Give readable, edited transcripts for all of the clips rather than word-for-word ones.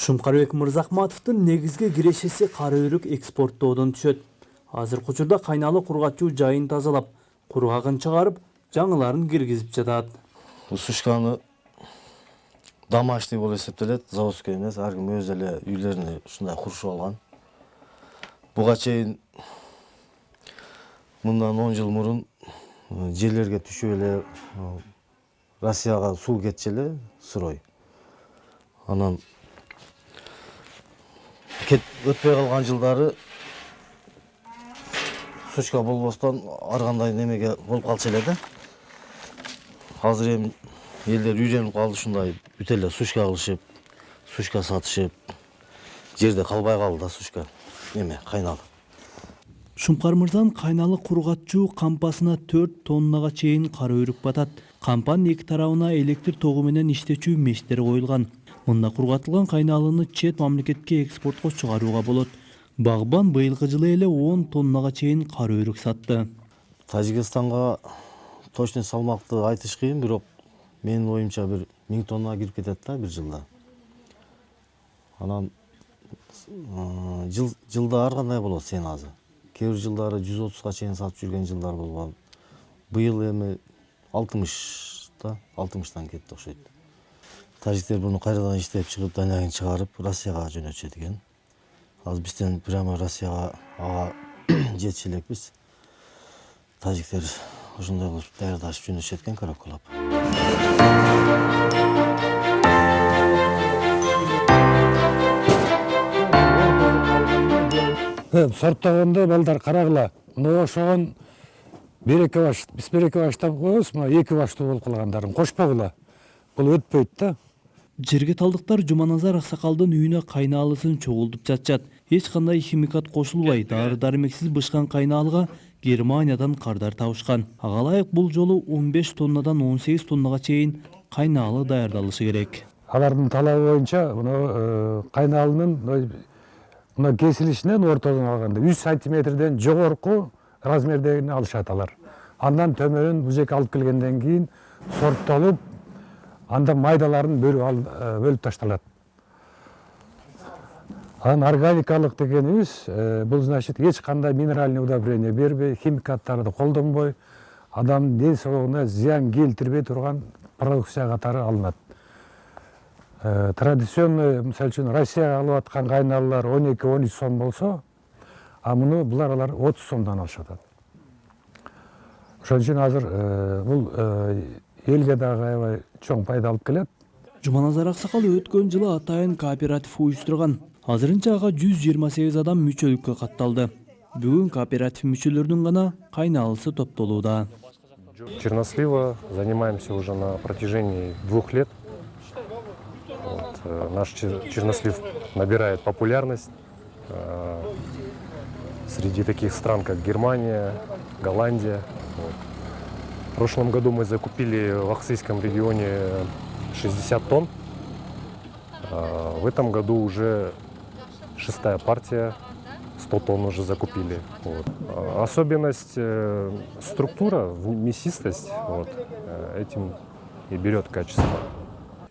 Шумкарбек Мырзахматовдун негизги кирешеси кара өрүк экспорттоодон түшөт. Азыркы учурда кайналы кургатчуу жайын тазалап, кургагын чыгарып, жаңыларын киргизип жатат. Сушканы домашний болуп эсептелет, заводской эмес, ар ким өз эле үйлөрүнө ушундай курушуп алган. Буга чейин мындан 10 жыл мурун жерлерге түшүп эле Россияга суу кетчү эле, сырой. Анан өтпөй калган жылдары сушка болбостон ар кандай немеге болуп калчу эле да. Азыр эми элдер үйрөнүп калды ушундай бүт эле сушка кылышып, сушка сатышып, жерде калбай калды да сушка эме кайналы. Шумкар Мырзанын кайналы кургатчуу кампасына 4 тоннага чейин кара өрүк батат. Кампанын эки тарабына электр тогу менен иштечүү мештер коюлган. Мында кургатылган кайналыны чет мамлекетке экспортко чыгарууга болот. Багбан быйылкы жылы эле 10 тоннага чейин кара өрүк сатты. Тажикстанга точно салмакты айтыш кыйын, бирок менин оюмча бир 1000 тонна кирип кетет да бир жылда. Анан жылда ар кандай болот ценасы. Кээ бир жылдары 130га чейин сатып жүргөн жылдар болгон. Быйыл эми 60-тан кетти окшойт. Тажиктер буну кайрадан иштеп чыгып, данягын чыгарып, Россияга жөнөтүшөт экен. Азыр бизден прямо Россияга ага жетиши элекпиз. Тажиктер ошондой кылып даярдашып жөнөтүшөт экен коробкалап. Сорттогондо балдар карагыла. Мына ошогон береке баш, биз береке баштап коебуз, мына эки баштуу болуп калгандарын кошпогула. Бул өтпөйт да. Жерге талдыктар Жуманазар Аксакалдын үйүнө кайналысын чогултуп жатышат. Эч кандай химикат кошулбай, дары-дармексиз бышкан кайналыга Германиядан кардар табышкан. Ага ылайык бул жолу 15 тоннадан 18 тоннага чейин кайналы даярдалышы керек. Алардын талабы боюнча мына кайналынын мына кесилишинен ортодон алганда 100 сантиметрден жогорку размердегини алышат алар. Андан төмөнүн бул жерге алып келгенден кийин сорттолуп, анда майдаларын бөлүп ташталат. Анан органикалык дегенибиз, бул значит эч кандай минеральный удобрение бербей, химикаттарды колдонбой, адамдын ден соолугуна зыян келтирбей турган продукция катары алынат. Традиционный, мисалы үчүн Россияга алып аткан кайналалар 12-13 сом болсо, а муну алар 30 сомдон алышат. Ошон үчүн азыр бул элге дагы аябай чоң пайда алып келет. Жуманазар Аксакал өткөн жылы атайын кооператив уюштурган. Азырынча ага 128 адам мүчөлүккө катталды. Бүгүн кооператив мүчөлөрүнүн гана кайналысы топтолууда. Чернослива занимаемся уже на протяжении 2 лет. Наш чернослив набирает популярность среди таких стран, как Германия, Голландия. В прошлом году мы закупили в Ахсыйском регионе 60 тонн. В этом году уже 6-я партия, 100 тонн уже закупили. Особенность структура, мясистость, этим и берет качество.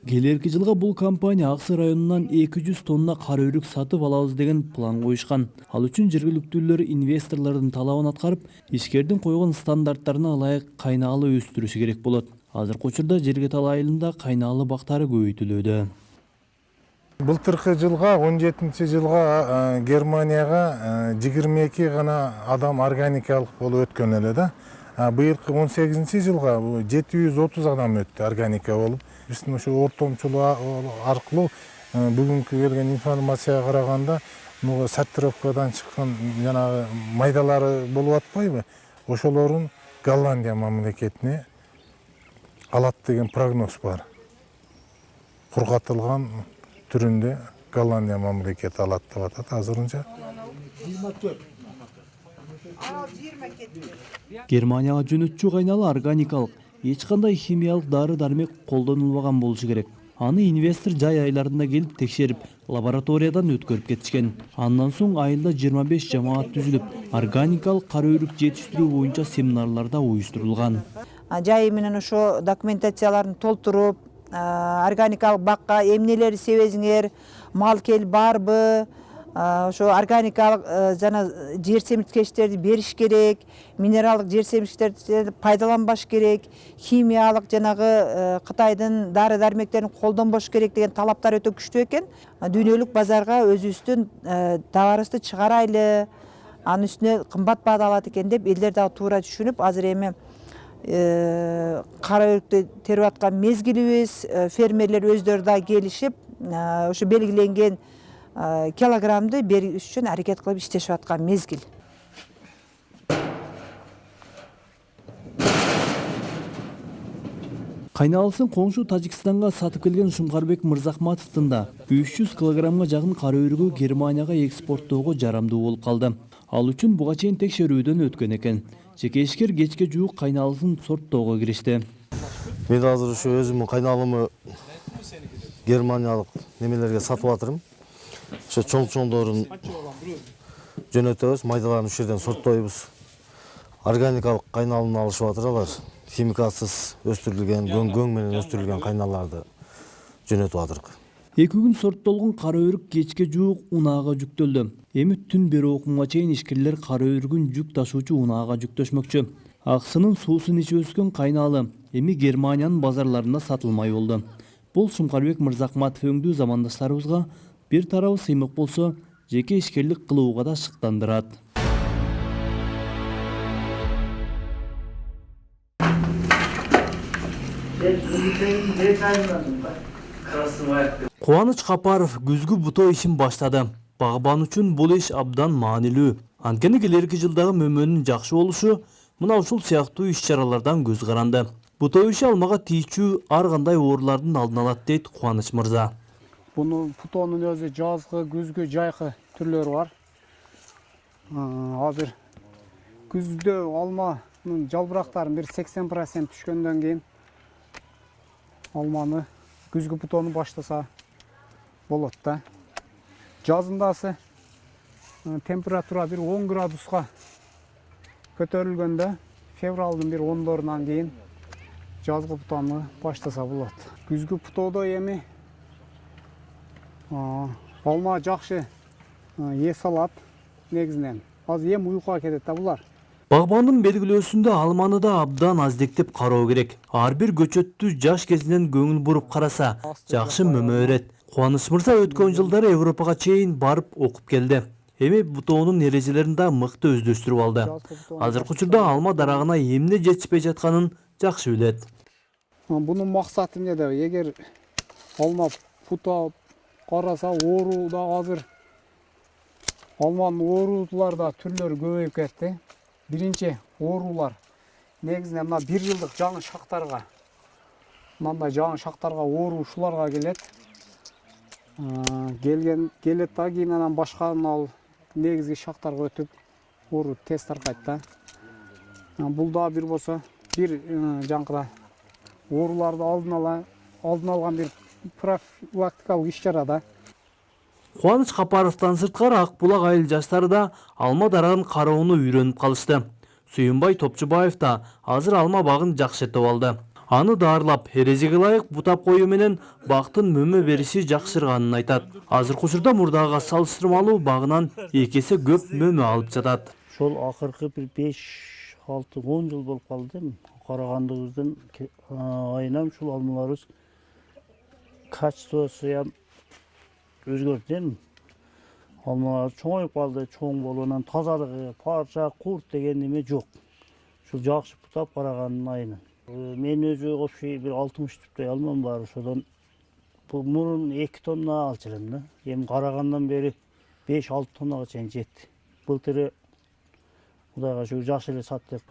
Келерки жылга бул компания Аксы районунан 200 тонна кара өрүк сатып алабыз деген план коюшкан. Ал үчүн жергиликтүүлөр инвесторлордун талабын аткарып, ишкердин койгон стандарттарына ылайык кайналы өстүрүшү керек болот. Азыркы учурда Жергетал айылында кайналы бактары көбөйтүлүүдө. Былтыркы жылга 17-жылга Германияга 22 гана адам органикалык болуп өткөн эле да. Быйылкы 18-жылга 730 адам өттү органика болуп. Биздин ошо ортомчулук аркылуу бүгүнкү келген информацияга караганда, сортировкадан чыккан жанагы майдалары болуп атпайбы? Ошолорун Голландия мамлекетине алат деген прогноз бар. Кургатылган түрүндө Голландия мамлекети алат деп атат азырынча. Германияга жөнөтчү кайналы органикалык, эч кандай химиялык дары-дармек колдонулбаган болушу керек. Аны инвестор жай айларында келип текшерип, лабораториядан өткөрүп кетишкен. Андан соң айылда 25 жамаат түзүлүп, органикалык кара өрүк жетиштирүү боюнча семинарларда уюштурулган. Жайы менен ошо документацияларын толтуруп, органикалык бакка эмнелерди себезиңер, мал кел барбы, ошо органикалык жана жер семирткечтерди бериш керек, минералдык жер семирткечтерди пайдаланбаш керек, химиялык жанагы Кытайдын дары дармектерин колдонбош керек деген талаптар өтө күчтүү экен. Дүйнөлүк базарга өзүбүздүн товарыбызды чыгарайлы, анын үстүнө кымбат баада алат экен деп элдер дагы туура түшүнүп, азыр эми кара өрүктү терип аткан мезгилибиз, фермерлер өздөрү да келишип, ошо белгиленген килограммды бериш үчүн аракет кылып иштешип аткан мезгил. Кайналысын коңшу Тажикстанга сатып келген Шумкарбек Мырзахматовдун да 300 килограммга жакын кара өрүгү Германияга экспорттоого жарамдуу болуп калды. Ал үчүн буга чейин текшерүүдөн өткөн экен. Жеке ишкер кечке жуук кайналысын сорттоого киришти. Мен азыр ушу өзүмдүн кайналымы германиялык немелерге сатып атырым. Ошо чоң-чоңдорун жөнөтөбүз, майдаларын ушул жерден сорттойбуз. Органикалык кайналымды алышып атыр алар. Химикатсыз өстүрүлгөн, көң менен өстүрүлгөн кайналарды жөнөтүп атырык. 2 күн сорттолгон кара өрүк кечке жуук унаага жүктөлдү. Эми түн бери окумга чейин ишкерлер кара өрүгүн жүк ташуучу унаага жүктөшмөкчү. Аксынын суусун ичип өскөн кайналы эми Германиянын базарларында сатылмай болду. Бул Шумкарбек Мырзахматов өңдүү замандаштарыбызга бир тарабы сыймык болсо, жеке ишкерлик кылууга да шыктандырат. Кубаныч Капаров күзгү буто ишин баштады. Багбан үчүн бул иш абдан маанилүү. Анткени келерки жылдагы мөмөнүн жакшы болушу мына ушул сыяктуу иш-чаралардан көз каранды. Буто иши алмага тийчүү ар кандай оорулардын алдын алат дейт Кубаныч мырза. Bunu putonun özü жазгы, күзгү, жайкы түрлөрү бар. Азыр күздө алманын жалбырактарын бир 80% түшкөндөн кийин алманы күзгү путону баштаса болот да. Жазындасы температура бир 10 градуска көтөрүлгөндө февралдын бир 10-дорунан кийин жазгы путону баштаса болот. Күзгү путоодо эми алма жакшы эс алат негизинен. Азыр эми уйкуга кетет да булар. Багбандын белгилөөсүндө алманы да абдан аздектеп кароо керек. Ар бир көчөттү жаш кезинен көңүл буруп караса, жакшы мөмө берет. Кубаныч мырза өткөн жылдары Европага чейин барып окуп келди. Эми бутоонун эрежелерин да мыкты өздөштүрүп алды. Азыркы учурда алма дарагына эмне жетишпей жатканын жакшы билет. Бунун максаты эмнеде? Эгер алма пута караса оору да азыр алманын оорулар да түрлөрү көбөйүп кетти. Биринчи оорулар негизинен мына 1 жылдык жаңы шактарга, мындай жаңы шактарга оору ушуларга келет. Келет да кийин анан башканын ал негизги шактарга өтүп оору тез таркайт да. Бул да бир болсо бир жаңкыда ооруларды алдын алган бир профилактикалык иш-чара да. Кубаныч Капаровдон сырткары Ак Булак айыл жаштары да алма дарагын кароону үйрөнүп калышты. Сүйүнбай Топчубаев да азыр алма багын жакшыртып алды. Аны даарылап, эрежеге ылайык бутап коюу менен бактын мөмө бериши жакшырганын айтат. Азыркы учурда мурдага салыштырмалуу багынан 2 эсе көп мөмө алып жатат. Ошол акыркы бир 5-6-10 жыл болуп калды. Карагандыбыздын айынан ушул алмаларыбыз качествосу өзгөрдү. Алмалар чоңоюп калды, чоң болуунан тазалыгы, парча, курт деген неме жок. Ушул жакшы бутап караганын айынан. Мен өзү общий бир 60 түптөй алмам бар, ошодон мурун 2 тонна алчу элем да. Эми карагандан бери 5-6 тоннага чейин жетти. Былтыры Кудайга шүгүр жакшы эле саттык.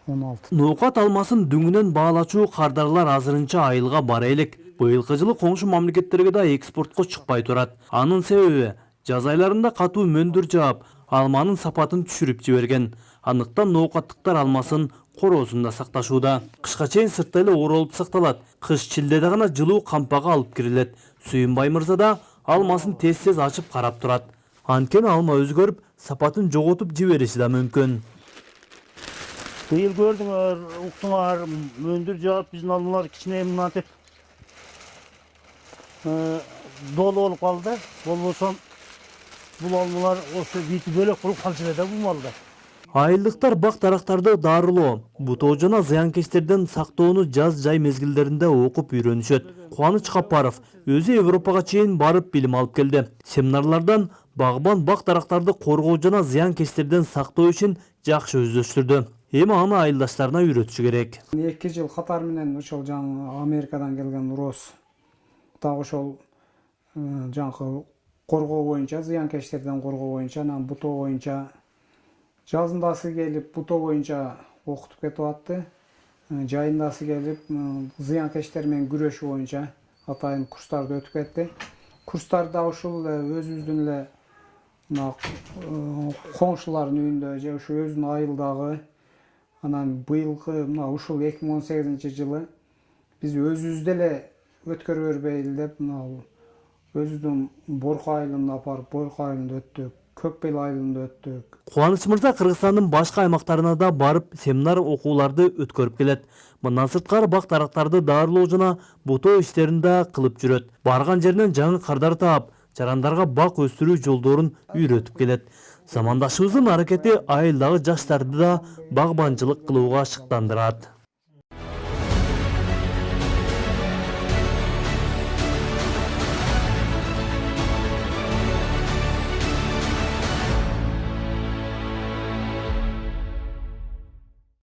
16. Ноокат алмасын дүңүнөн баалачуу кардарлар азырынча айылга бара элек. Быйылкы жылы коңшу мамлекеттерге да экспортко чыкпай турат. Анын себеби жаз айларында катуу мөндүр жаап, алманын сапатын түшүрүп жиберген. Андыктан ноокаттыктар алмасын короосунда сакташууда. Кышка чейин сыртта эле оролуп сакталат. Кыш чилдеде гана жылуу кампага алып кирилет. Сүйүнбай мырза да алмасын тез-тез ачып карап турат. Анткени алма өзгөрүп, сапатын жоготуп жибериши да мүмкүн. Быйыл көрдүңөр, уктуңар, мөндүр жаап биздин алмалар кичине мынтип dolu болуп калды. Болбосо бул алмалар ошо бити бөлөк болуп калчу эле да бул малда. Айылдыктар бак дарактарды дарылоо, бутоо жана зыянкечтерден сактоону жаз жай мезгилдеринде окуп үйрөнүшөт. Кубаныч Капаров өзү Европага чейин барып билим алып келди. Семинарлардан багбан бак дарактарды коргоо жана зыянкечтерден сактоо үчүн жакшы өздөштүрдү. Эми аны айылдаштарына үйрөтүшү керек. 2 жыл катар менен ошол жаңы Америкадан келген Рос дагы ошол жаңы коргоо боюнча, зыянкечтерден коргоо боюнча, анан бутоо боюнча жазындасы келип бутоо боюнча окутуп кетип атты. Жайындасы келип зыянкечтер менен күрөшүү боюнча атайын курстарды өтүп кетти. Курстарда ушул өзүбүздүн эле коңшулардын үйүндө же ушу өзүнүн айылдагы анан быйылкы ушул 2018-жылы биз өзүбүздө эле өткөрө бербейли деп өзүбүздүн Борко айылына апарып Борко айылында өттүк, Көкбел айылында өттүк. Кубаныч мырза Кыргызстандын башка аймактарына да барып семинар окууларды өткөрүп келет. Мындан сырткары бак дарактарды дарылоо жана бутоо иштерин да кылып жүрөт. Барган жеринен жаңы кардар таап, жарандарга бак өстүрүү жолдорун үйрөтүп келет. Замандашыбыздын аракети айылдагы жаштарды да багбанчылык кылууга шыктандырат.